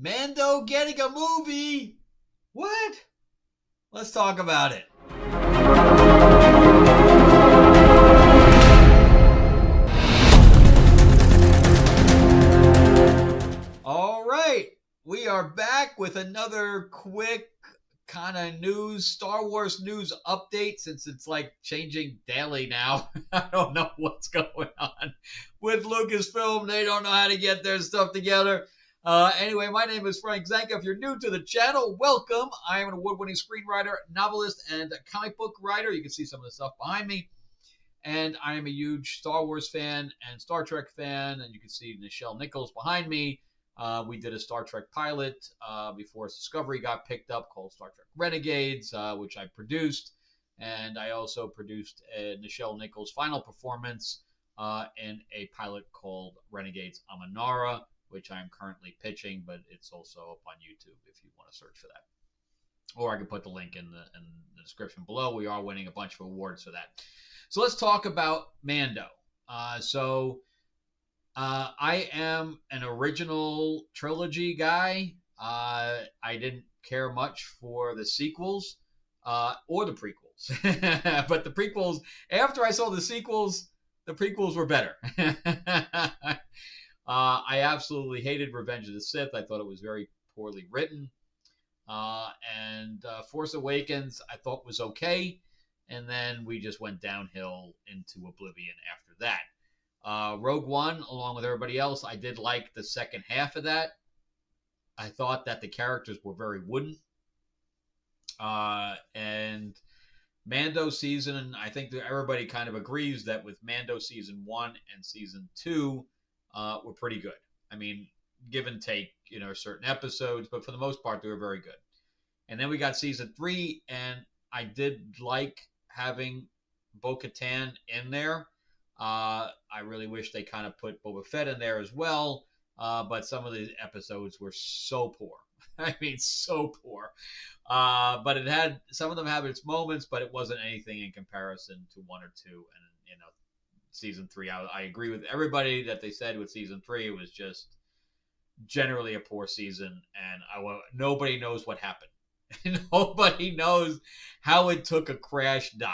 Mando getting a movie. What? Let's talk about it. All right. We are back with another quick kind of news, Star Wars news update, since it's like changing daily now. I don't know what's going on with Lucasfilm. They don't know how to get their stuff together. Anyway, my name is Frank Zanka. If you're new to the channel, welcome. I am an award-winning screenwriter, novelist, and comic book writer. You can see some of the stuff behind me. And I am a huge Star Wars fan and Star Trek fan. And you can see Nichelle Nichols behind me. We did a Star Trek pilot before Discovery got picked up called Star Trek Renegades, which I produced. And I also produced Nichelle Nichols' final performance in a pilot called Renegades Amanara, which I'm currently pitching, but it's also up on YouTube if you want to search for that. Or I can put the link in the description below. We are winning a bunch of awards for that. So let's talk about Mando. I am an original trilogy guy. I didn't care much for the sequels or the prequels. But the prequels, after I saw the sequels, the prequels were better. I absolutely hated Revenge of the Sith. I thought it was very poorly written. And Force Awakens I thought was okay. And then we just went downhill into oblivion after that. Rogue One, along with everybody else, I did like the second half of that. I thought that the characters were very wooden. And Mando season, I think that everybody kind of agrees that with Mando season 1 and season 2 were pretty good. I mean, give and take, certain episodes, but for the most part, they were very good. And then we got season 3, and I did like having Bo-Katan in there. I really wish they kind of put Boba Fett in there as well, but some of the episodes were so poor. I mean, so poor. But it had, some of them have its moments, but it wasn't anything in comparison to 1 or 2. And, season 3, I agree with everybody that they said with season 3, it was just generally a poor season, and nobody knows what happened. Nobody knows how it took a crash dive.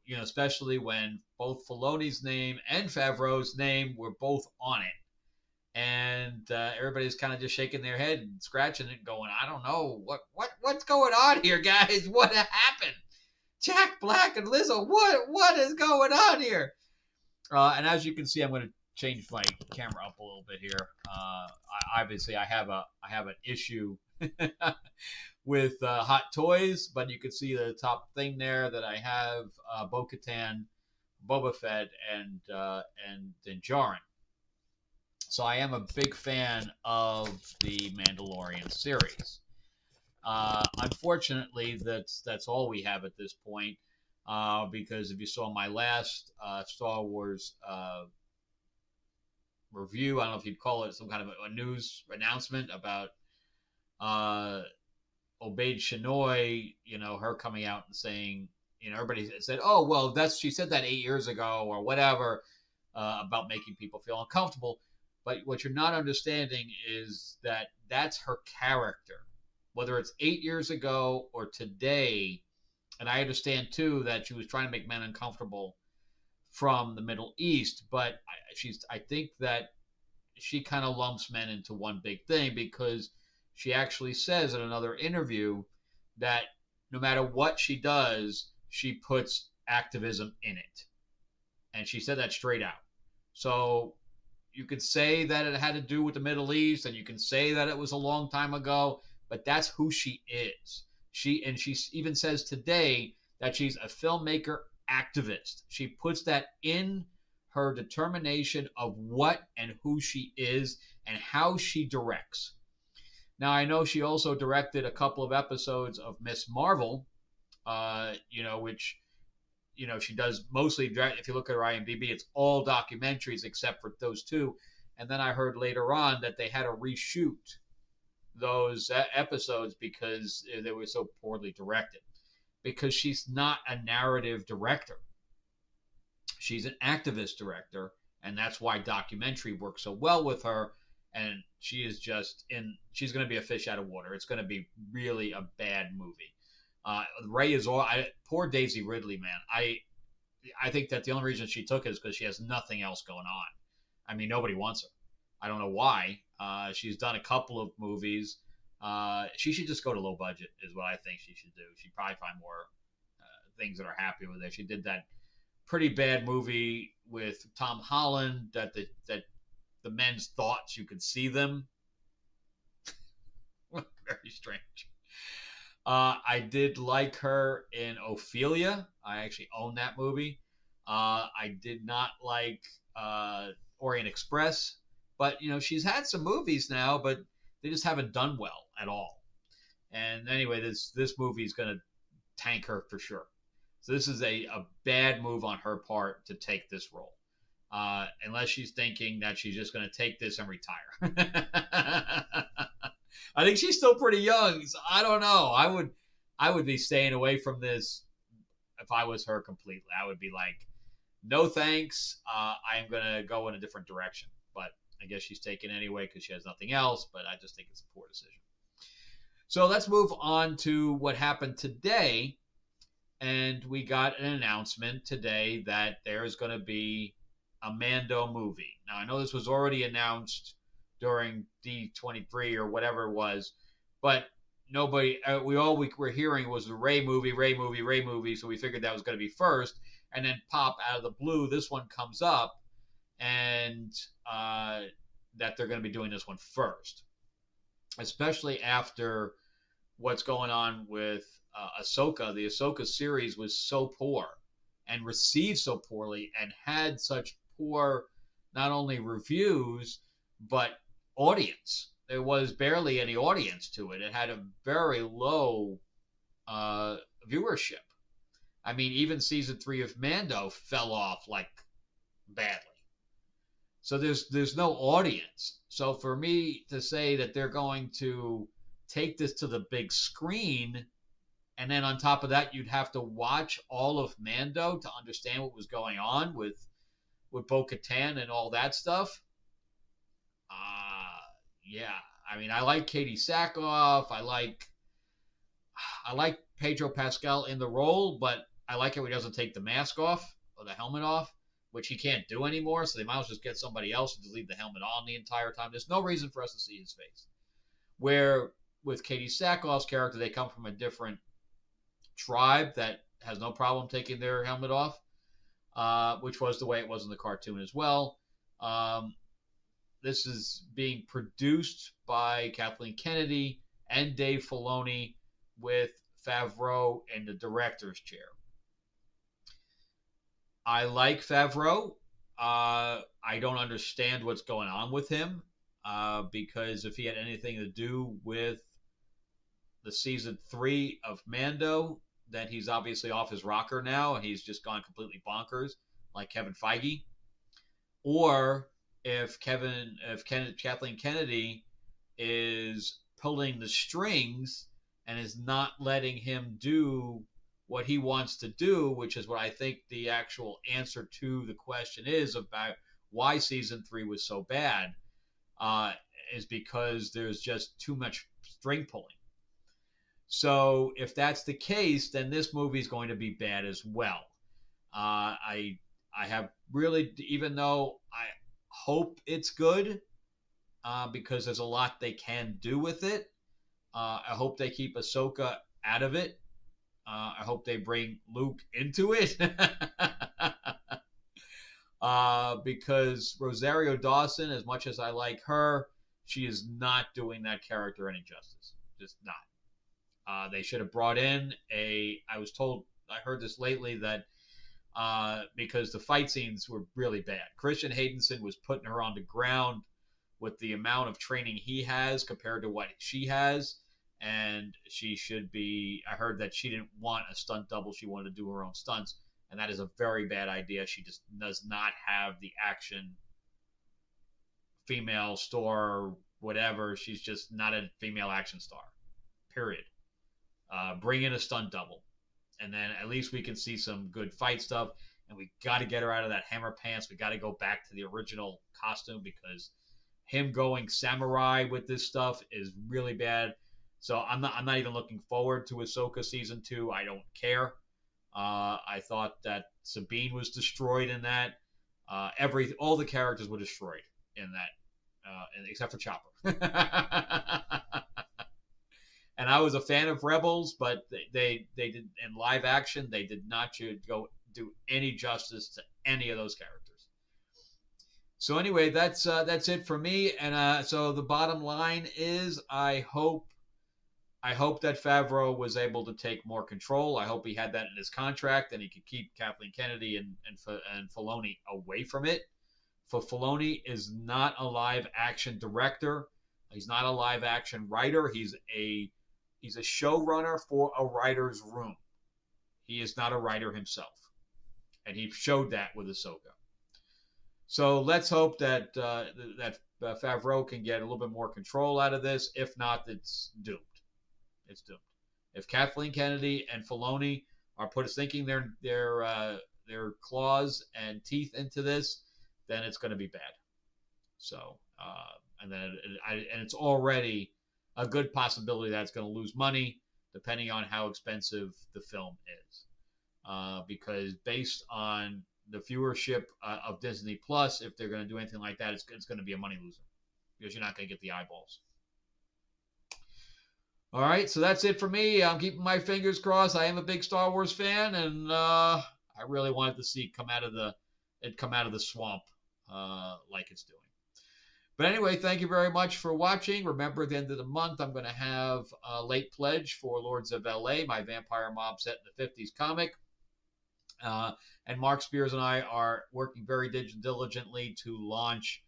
Especially when both Filoni's name and Favreau's name were both on it. And everybody's kind of just shaking their head and scratching it, going, I don't know, what's going on here, guys? What happened? Jack Black and Lizzo, what is going on here? And as you can see, I'm going to change my camera up a little bit here. Obviously, I have an issue with Hot Toys, but you can see the top thing there that I have Bo-Katan, Boba Fett, and Din Djarin. So I am a big fan of the Mandalorian series. Unfortunately, that's all we have at this point, because if you saw my last Star Wars review, I don't know if you'd call it some kind of a news announcement about Obaid Chinoy, her coming out and saying, everybody said, oh, well, she said that 8 years ago or whatever, about making people feel uncomfortable. But what you're not understanding is that that's her character, whether it's 8 years ago or today. And I understand too that she was trying to make men uncomfortable from the Middle East, but I think that she kind of lumps men into one big thing, because she actually says in another interview that no matter what she does, she puts activism in it. And she said that straight out. So you could say that it had to do with the Middle East, and you can say that it was a long time ago, but that's who she is. She even says today that she's a filmmaker activist. She puts that in her determination of what and who she is and how she directs. Now, I know she also directed a couple of episodes of Miss Marvel, which, she does mostly, if you look at her IMDb, it's all documentaries except for those two. And then I heard later on that they had to reshoot those episodes because they were so poorly directed. Because she's not a narrative director. She's an activist director, and that's why documentary works so well with her. and she is just in. She's going to be a fish out of water. It's going to be really a bad movie. Ray is all. Poor Daisy Ridley, man. I think that the only reason she took it is because she has nothing else going on. I mean, nobody wants her. I don't know why. She's done a couple of movies. She should just go to low budget, is what I think she should do. She'd probably find more things that are happy with her. She did that pretty bad movie with Tom Holland that the men's thought you could see them. Very strange. I did like her in Ophelia. I actually own that movie. I did not like Orient Express, but she's had some movies now, but they just haven't done well at all. And anyway, this movie is going to tank her for sure. So this is a bad move on her part to take this role, unless she's thinking that she's just going to take this and retire. I think she's still pretty young, so I don't know. I would be staying away from this if I was her completely. I would be like, no thanks. I am gonna go in a different direction. But I guess she's taken anyway because she has nothing else. But I just think it's a poor decision. So let's move on to what happened today. And we got an announcement today that there is going to be a Mando movie. Now I know this was already announced during D23 or whatever it was, but nobody, we were hearing was the Ray movie, so we figured that was going to be first, and then pop out of the blue, this one comes up, and that they're going to be doing this one first, especially after what's going on with Ahsoka. The Ahsoka series was so poor and received so poorly and had such poor not only reviews but audience. There was barely any audience to it. It had a very low viewership. I mean, even season 3 of Mando fell off like badly. So there's no audience. So for me to say that they're going to take this to the big screen, and then on top of that you'd have to watch all of Mando to understand what was going on with Bo-Katan and all that stuff. Yeah, I mean, I like Katie Sackhoff. I like Pedro Pascal in the role, but I like it when he doesn't take the mask off or the helmet off, which he can't do anymore. So they might as well just get somebody else to just leave the helmet on the entire time. There's no reason for us to see his face. Where with Katie Sackhoff's character, they come from a different tribe that has no problem taking their helmet off, which was the way it was in the cartoon as well. This is being produced by Kathleen Kennedy and Dave Filoni with Favreau in the director's chair. I like Favreau. I don't understand what's going on with him because if he had anything to do with the season 3 of Mando, then he's obviously off his rocker now and he's just gone completely bonkers like Kevin Feige. Or if Kathleen Kennedy is pulling the strings and is not letting him do what he wants to do, which is what I think the actual answer to the question is about why season 3 was so bad, is because there's just too much string pulling. So if that's the case, then this movie is going to be bad as well. I have really, even though I hope it's good, because there's a lot they can do with it. I hope they keep Ahsoka out of it. I hope they bring Luke into it. Because Rosario Dawson, as much as I like her, she is not doing that character any justice. Just not. They should have brought in I heard this lately, that because the fight scenes were really bad. Christian Haydenson was putting her on the ground with the amount of training he has compared to what she has. And she should be, I heard that she didn't want a stunt double. She wanted to do her own stunts. And that is a very bad idea. She just does not have the action female star, whatever. She's just not a female action star, period. Bring in a stunt double. And then at least we can see some good fight stuff. And we got to get her out of that hammer pants. We got to go back to the original costume because him going samurai with this stuff is really bad. So I'm not even looking forward to Ahsoka season 2. I don't care. I thought that Sabine was destroyed in that. All the characters were destroyed in that, except for Chopper. And I was a fan of Rebels, but they did in live action. They did not go do any justice to any of those characters. So anyway, that's it for me. And so the bottom line is, I hope that Favreau was able to take more control. I hope he had that in his contract and he could keep Kathleen Kennedy and Filoni away from it. For Filoni is not a live action director. He's not a live action writer. He's a showrunner for a writer's room. He is not a writer himself, and he showed that with Ahsoka. So let's hope that Favreau can get a little bit more control out of this. If not, it's doomed. It's doomed. If Kathleen Kennedy and Filoni are sinking their claws and teeth into this, then it's going to be bad. So, and it's already a good possibility that it's going to lose money, depending on how expensive the film is. Because based on the viewership of Disney Plus, if they're going to do anything like that, it's going to be a money loser because you're not going to get the eyeballs. All right, so that's it for me. I'm keeping my fingers crossed. I am a big Star Wars fan, and I really wanted to see it come out of the swamp like it's doing. But anyway, thank you very much for watching. Remember, at the end of the month, I'm going to have a late pledge for Lords of L.A., my vampire mob set in the 50s comic. And Mark Spears and I are working very diligently to launch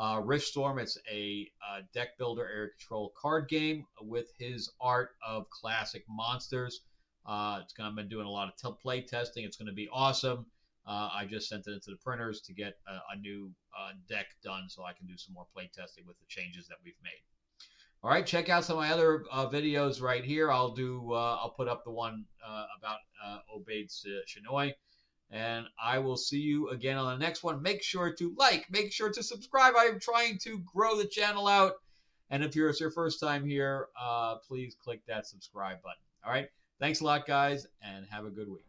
Riftstorm. It's a deck builder area control card game with his art of classic monsters. I've been doing a lot of play testing. It's going to be awesome. I just sent it into the printers to get a new deck done so I can do some more play testing with the changes that we've made. All right, check out some of my other videos right here. I'll put up the one about Obaid Chinoy. And I will see you again on the next one. Make sure to make sure to subscribe. I am trying to grow the channel out. And if it's your first time here, please click that subscribe button. All right. Thanks a lot, guys, and have a good week.